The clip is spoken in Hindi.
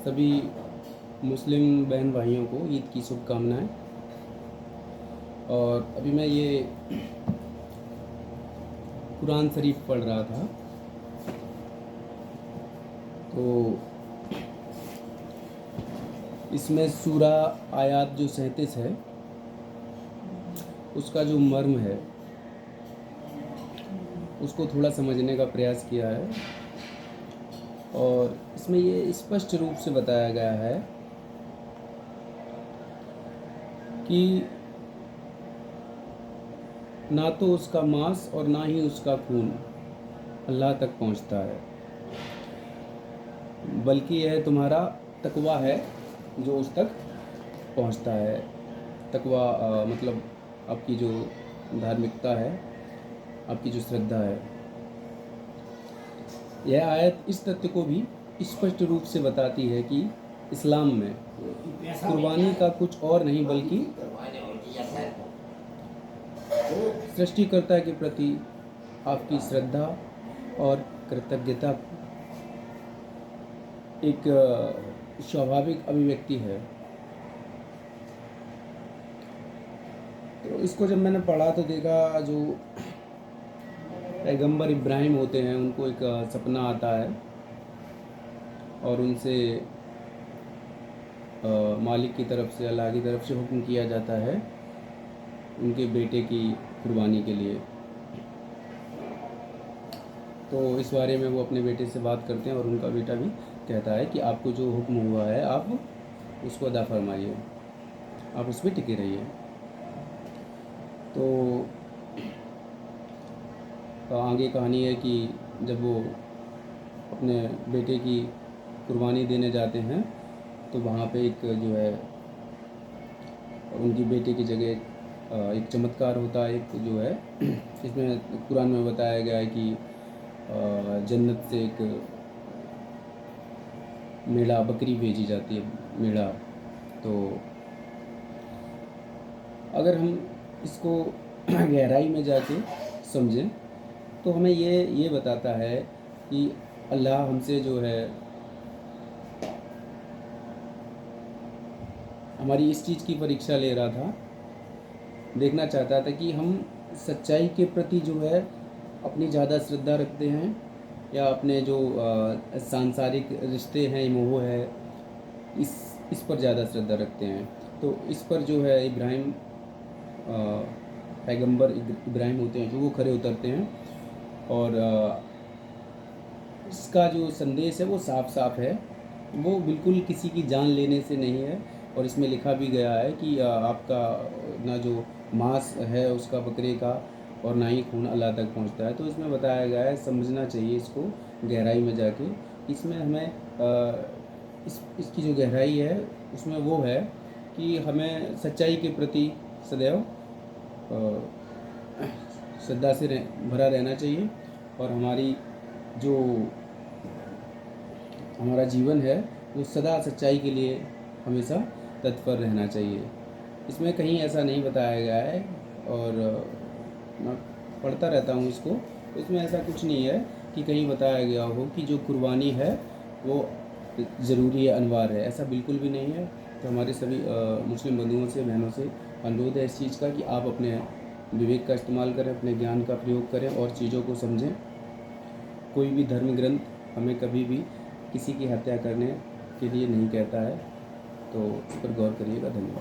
सभी मुस्लिम बहन भाइयों को ईद की शुभकामनाएं। और अभी मैं ये कुरान शरीफ पढ़ रहा था, तो इसमें सूरा आयात जो 37 है उसका जो मर्म है उसको थोड़ा समझने का प्रयास किया है। और इसमें ये स्पष्ट रूप से बताया गया है कि ना तो उसका मांस और ना ही उसका खून अल्लाह तक पहुंचता है, बल्कि यह तुम्हारा तकवा है जो उस तक पहुंचता है। तकवा मतलब आपकी जो धार्मिकता है, आपकी जो श्रद्धा है। यह आयत इस तथ्य को भी स्पष्ट रूप से बताती है कि इस्लाम में कुर्बानी का कुछ और नहीं बल्कि सृष्टिकर्ता के प्रति आपकी श्रद्धा और कृतज्ञता एक स्वाभाविक अभिव्यक्ति है। तो इसको जब मैंने पढ़ा तो देखा, जो पैगंबर इब्राहिम होते हैं उनको एक सपना आता है और उनसे मालिक की तरफ से, अल्लाह की तरफ से हुक्म किया जाता है उनके बेटे की कुर्बानी के लिए। तो इस बारे में वो अपने बेटे से बात करते हैं और उनका बेटा भी कहता है कि आपको जो हुक्म हुआ है आप उसको अदा फरमाइए, आप उस पर टिके रहिए। तो आगे कहानी है कि जब वो अपने बेटे की कुर्बानी देने जाते हैं तो वहाँ पे एक जो है उनकी बेटे की जगह एक चमत्कार होता है। एक जो है इसमें कुरान में बताया गया है कि जन्नत से एक मेढ़ा, बकरी भेजी जाती है, मेढ़ा। तो अगर हम इसको गहराई में जाके समझें तो हमें ये बताता है कि अल्लाह हमसे जो है हमारी इस चीज़ की परीक्षा ले रहा था, देखना चाहता था कि हम सच्चाई के प्रति जो है अपनी ज़्यादा श्रद्धा रखते हैं या अपने जो सांसारिक रिश्ते हैं, मोह है, इस पर ज़्यादा श्रद्धा रखते हैं। तो इस पर जो है इब्राहिम, पैगंबर इब्राहिम होते हैं जो वो खरे उतरते हैं। और इसका जो संदेश है वो साफ साफ है, वो बिल्कुल किसी की जान लेने से नहीं है। और इसमें लिखा भी गया है कि आपका ना जो मांस है उसका बकरे का और ना ही खून अल्लाह तक पहुंचता है। तो इसमें बताया गया है, समझना चाहिए इसको गहराई में जाके। इसमें हमें इसकी जो गहराई है उसमें वो है कि हमें सच्चाई के प्रति सदैव श्रद्धा से भरा रहना चाहिए और जो हमारा जीवन है वो सदा सच्चाई के लिए हमेशा तत्पर रहना चाहिए। इसमें कहीं ऐसा नहीं बताया गया है, और मैं पढ़ता रहता हूँ इसको, तो इसमें ऐसा कुछ नहीं है कि कहीं बताया गया हो कि जो कुर्बानी है वो ज़रूरी है, अनिवार्य है। ऐसा बिल्कुल भी नहीं है। तो हमारे सभी मुस्लिम बंधुओं से, बहनों से अनुरोध है इस चीज़ का कि आप अपने विवेक का इस्तेमाल करें, अपने ज्ञान का प्रयोग करें और चीज़ों को समझें। कोई भी धर्म ग्रंथ हमें कभी भी किसी की हत्या करने के लिए नहीं कहता है, तो इस पर गौर करिएगा। धन्यवाद।